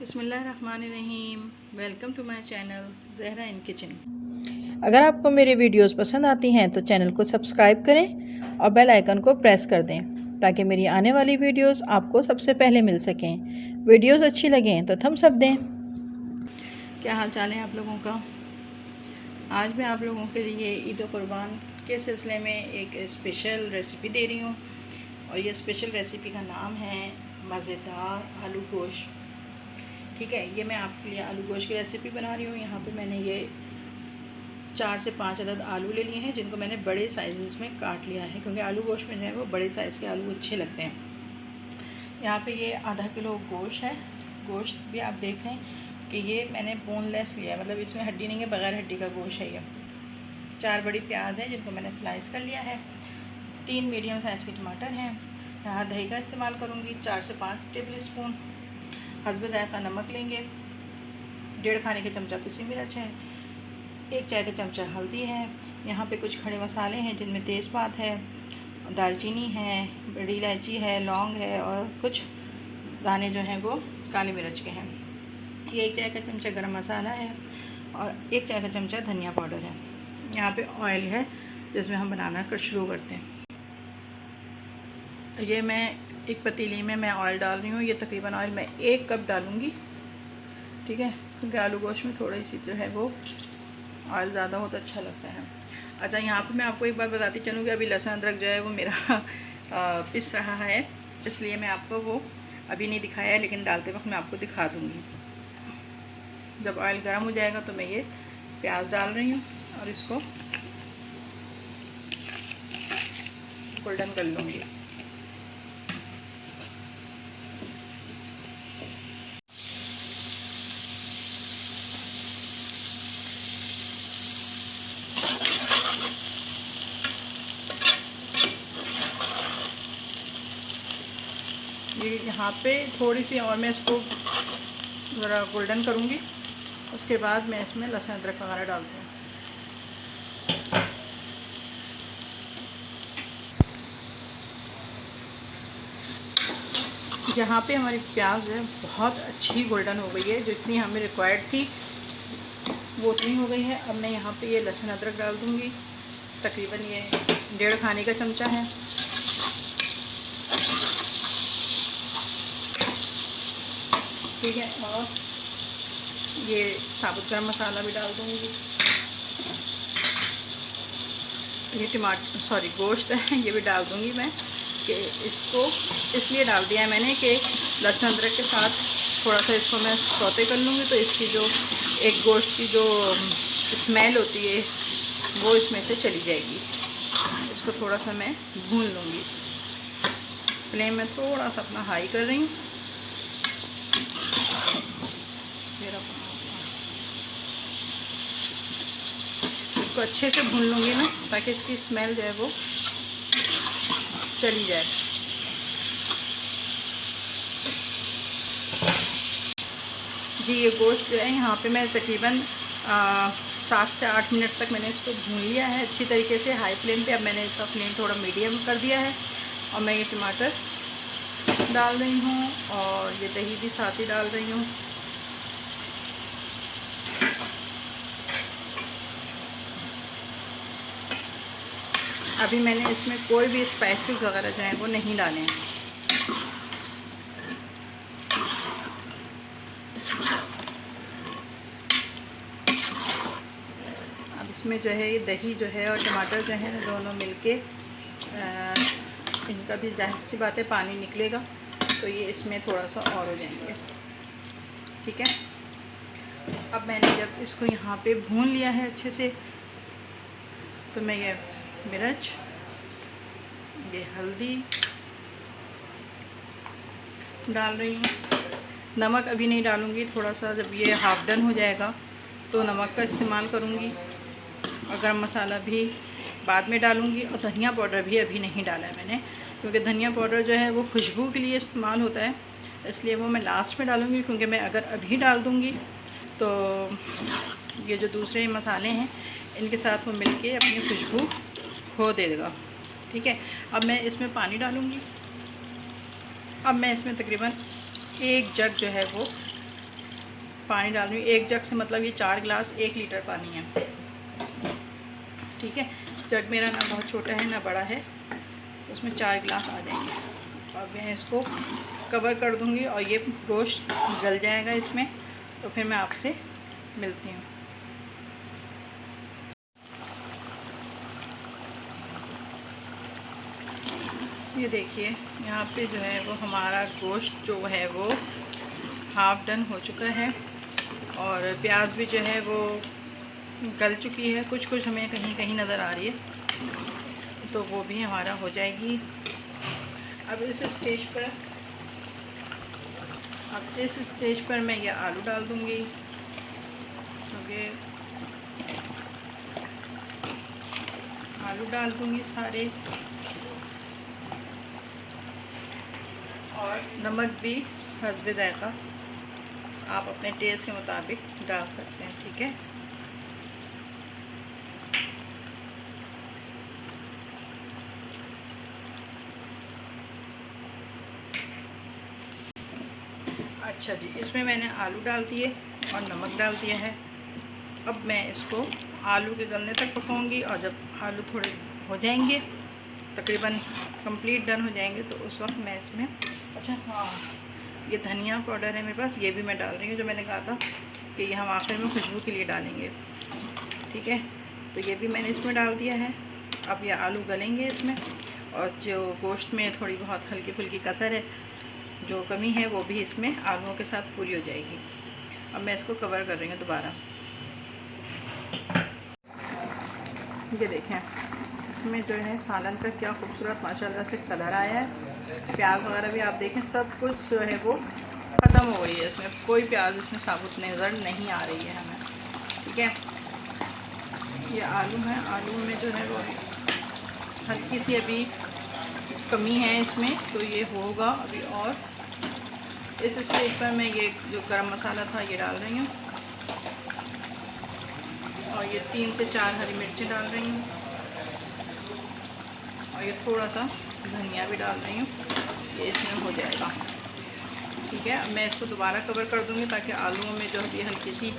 बिस्मिल्लाहिर्रहमानिर्रहीम। Welcome to my channel Zahra in kitchen. अगर आपको मेरी वीडियोस पसंद आती हैं तो चैनल को सब्सक्राइब करें और बेल आइकन को प्रेस कर दें ताकि मेरी आने वाली वीडियोस आपको सबसे पहले मिल सकें। वीडियोस अच्छी लगें तो थम्स अप दें। क्या हाल चाल है आप लोगों का? आज मैं आप लोगों के लिए ईद कुर्बान के सिलसिले में एक स्पेशल रेसिपी दे रही हूँ और ये स्पेशल रेसिपी का नाम है मज़ेदार आलू गोश्त। ठीक है, ये मैं आपके लिए आलू गोश्त की रेसिपी बना रही हूँ। यहाँ पे मैंने ये 4 से 5 अदद आलू ले लिए हैं जिनको मैंने बड़े साइज़ में काट लिया है क्योंकि आलू गोश्त में जो है वो बड़े साइज़ के आलू अच्छे लगते हैं। यहाँ पे ये आधा किलो गोश्त है। गोश्त भी आप देखें कि ये मैंने बोनलेस लिया है, मतलब इसमें हड्डी नहीं है, बग़ैर हड्डी का गोश्त है ये। 4 बड़ी प्याज है जिनको मैंने स्लाइस कर लिया है। 3 मीडियम साइज़ के टमाटर हैं। यहाँ दही का इस्तेमाल करूँगी 4 से 5 टेबल स्पून। हस्ब ज़ायक़ा नमक लेंगे। 1.5 खाने के चमचा पिसी मिर्च है। 1 चाय का चमचा हल्दी है। यहाँ पे कुछ खड़े मसाले हैं जिनमें तेज़पात है, दालचीनी है, बड़ी इलायची है, लौंग है और कुछ दाने जो हैं वो काली मिर्च के हैं। ये 1 चाय का चमचा गरम मसाला है और 1 चाय का चमचा धनिया पाउडर है। यहाँ पे ऑयल है जिसमें हम बनाना शुरू करते हैं। ये मैं एक पतीली में मैं ऑयल डाल रही हूँ। ये तकरीबन ऑयल मैं 1 कप डालूँगी, ठीक है, क्योंकि आलू गोश्त में थोड़ी सी जो है वो ऑयल ज़्यादा हो तो अच्छा लगता है। अच्छा, यहाँ पे मैं आपको एक बात बताती चलूँ कि अभी लहसुन अदरक जो है वो मेरा पिस रहा है, इसलिए मैं आपको वो अभी नहीं दिखाया है, लेकिन डालते वक्त मैं आपको दिखा दूँगी। जब ऑयल गर्म हो जाएगा तो मैं ये प्याज डाल रही हूँ और इसको गोल्डन कर लूँगी। ये यहाँ पे थोड़ी सी और मैं इसको ज़रा गोल्डन करूँगी, उसके बाद मैं इसमें लहसुन अदरक वगैरह डालती हूँ। यहाँ पे हमारी प्याज जो है बहुत अच्छी गोल्डन हो गई है, जितनी हमें रिक्वायर्ड थी वो उतनी हो गई है। अब मैं यहाँ पे ये लहसुन अदरक डाल दूँगी। तकरीबन ये 1.5 खाने का चमचा है। ठीक है, और ये साबुत गरम मसाला भी डाल दूँगी। ये गोश्त है, ये भी डाल दूँगी मैं, कि इसको इसलिए डाल दिया है मैंने कि लहसुन अदरक के साथ थोड़ा सा इसको मैं सौते कर लूँगी तो इसकी जो एक गोश्त की जो स्मेल होती है वो इसमें से चली जाएगी। इसको थोड़ा सा मैं भून लूँगी। फ्लेम में थोड़ा सा अपना हाई कर रही हूँ। इसको अच्छे से भून लूँगी ना, ताकि इसकी स्मेल जो है वो चली जाए। जी, ये गोश्त जो है यहाँ पे मैं तकरीबन 7 से 8 मिनट तक मैंने इसको भून लिया है अच्छी तरीके से हाई फ्लेम पे। अब मैंने इसका फ्लेम थोड़ा मीडियम कर दिया है और मैं ये टमाटर डाल रही हूँ और ये दही भी साथ ही डाल रही हूँ। अभी मैंने इसमें कोई भी स्पाइसेस वगैरह जो हैं वो नहीं डाले हैं। अब इसमें जो है ये दही जो है और टमाटर जो है दोनों मिलके इनका भी जाहिर सी बात है पानी निकलेगा, तो ये इसमें थोड़ा सा और हो जाएंगे। ठीक है, अब मैंने जब इसको यहाँ पे भून लिया है अच्छे से, तो मैं ये मिर्च, ये हल्दी डाल रही हूँ। नमक अभी नहीं डालूँगी, थोड़ा सा जब ये हाफ डन हो जाएगा तो नमक का इस्तेमाल करूँगी। और गरम मसाला भी बाद में डालूँगी और धनिया पाउडर भी अभी नहीं डाला है मैंने, क्योंकि धनिया पाउडर जो है वो खुशबू के लिए इस्तेमाल होता है, इसलिए वो मैं लास्ट में डालूँगी। क्योंकि मैं अगर अभी डाल दूँगी तो ये जो दूसरे मसाले हैं इनके साथ वो मिलके अपनी खुशबू खो देगा। ठीक है, अब मैं इसमें पानी डालूँगी। अब मैं इसमें तकरीबन 1 जग जो है वो पानी डाल रही हूँ। एक जग से मतलब ये 4 गिलास 1 लीटर पानी है। ठीक है, जग मेरा ना बहुत छोटा है ना बड़ा है, उसमें 4 गिलास आ जाएंगे। और मैं इसको कवर कर दूँगी और ये गोश्त गल जाएगा इसमें, तो फिर मैं आपसे मिलती हूँ। ये देखिए यहाँ पे जो है वो हमारा गोश्त जो है वो हाफ़ डन हो चुका है और प्याज भी जो है वो गल चुकी है। कुछ कुछ हमें कहीं कहीं नज़र आ रही है, तो वो भी हमारा हो जाएगी। अब इस स्टेज पर मैं ये आलू डाल दूँगी। ओके, आलू डाल दूँगी सारे, और नमक भी हस्बे ज़ायक़ा आप अपने टेस्ट के मुताबिक डाल सकते हैं। ठीक है, अच्छा जी, इसमें मैंने आलू डाल दिए और नमक डाल दिया है। अब मैं इसको आलू के गलने तक पकाऊंगी, और जब आलू थोड़े हो जाएंगे, तकरीबन कंप्लीट डन हो जाएंगे, तो उस वक्त मैं इसमें, अच्छा हाँ, ये धनिया पाउडर है मेरे पास, ये भी मैं डाल रही हूँ। जो मैंने कहा था कि ये हम आखिर में खुशबू के लिए डालेंगे। ठीक है, तो ये भी मैंने इसमें डाल दिया है। अब ये आलू गलेंगे इसमें, और जो गोश्त में थोड़ी बहुत हल्की फुल्की कसर है, जो कमी है, वो भी इसमें आलूओं के साथ पूरी हो जाएगी। अब मैं इसको कवर कर रही हूँ दोबारा। ये देखें इसमें जो है सालन का क्या खूबसूरत माशाल्लाह से कलर आया है। प्याज वगैरह भी आप देखें, सब कुछ जो है वो ख़त्म हो गई है। इसमें कोई प्याज इसमें साबुत नज़र नहीं आ रही है हमें। ठीक है, ये आलू है, आलू में जो है वो हल्की सी अभी कमी है इसमें, तो ये होगा अभी। और इस स्टेज पर मैं ये जो गरम मसाला था ये डाल रही हूँ, और ये 3 से 4 हरी मिर्चें डाल रही हूँ, और ये थोड़ा सा धनिया भी डाल रही हूँ। ये इसमें हो जाएगा। ठीक है, अब मैं इसको दोबारा कवर कर दूँगी, ताकि आलूओं में जो भी हल्की सी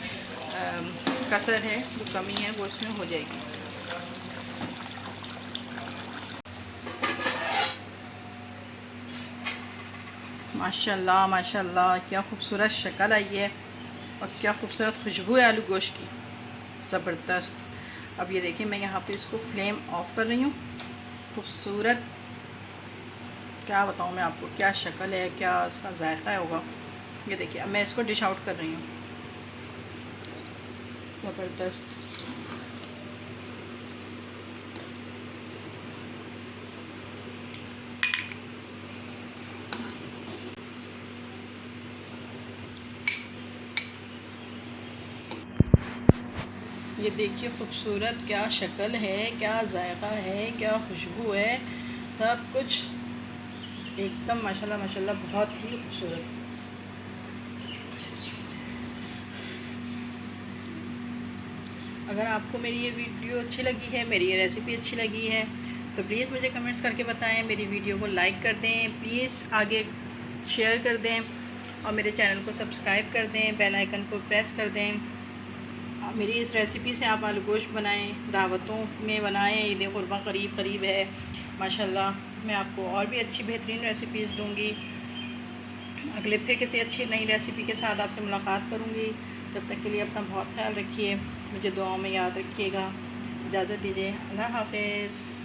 कसर है, जो कमी है, वो इसमें हो जाएगी। माशाल्लाह माशाल्लाह, क्या खूबसूरत शक्ल आई है और क्या खूबसूरत खुशबू है आलू गोश्त की, ज़बरदस्त। अब ये देखिए मैं यहाँ पे इसको फ्लेम ऑफ कर रही हूँ। खूबसूरत, क्या बताऊँ मैं आपको, क्या शक्ल है, क्या इसका जायका होगा। ये देखिए अब मैं इसको डिश आउट कर रही हूँ। ज़बरदस्त। ये देखिए खूबसूरत क्या शक्ल है, क्या जायका है, क्या खुशबू है, सब कुछ एकदम माशाल्लाह माशाल्लाह बहुत ही खूबसूरत। अगर आपको मेरी ये वीडियो अच्छी लगी है, मेरी ये रेसिपी अच्छी लगी है, तो प्लीज़ मुझे कमेंट्स करके बताएं। मेरी वीडियो को लाइक कर दें, प्लीज़ आगे शेयर कर दें, और मेरे चैनल को सब्सक्राइब कर दें, बेल आइकन को प्रेस कर दें। मेरी इस रेसिपी से आप आलू गोश्त बनाएं, दावतों में बनाएं। ईद क़ुरबा करीब करीब है माशाल्लाह। मैं आपको और भी अच्छी बेहतरीन रेसिपीज़ दूंगी। अगले फिर किसी अच्छी नई रेसिपी के साथ आपसे मुलाकात करूंगी। तब तक के लिए अपना बहुत ख्याल रखिए, मुझे दुआओं में याद रखिएगा। इजाज़त दीजिए, अल्लाह हाफ़िज़।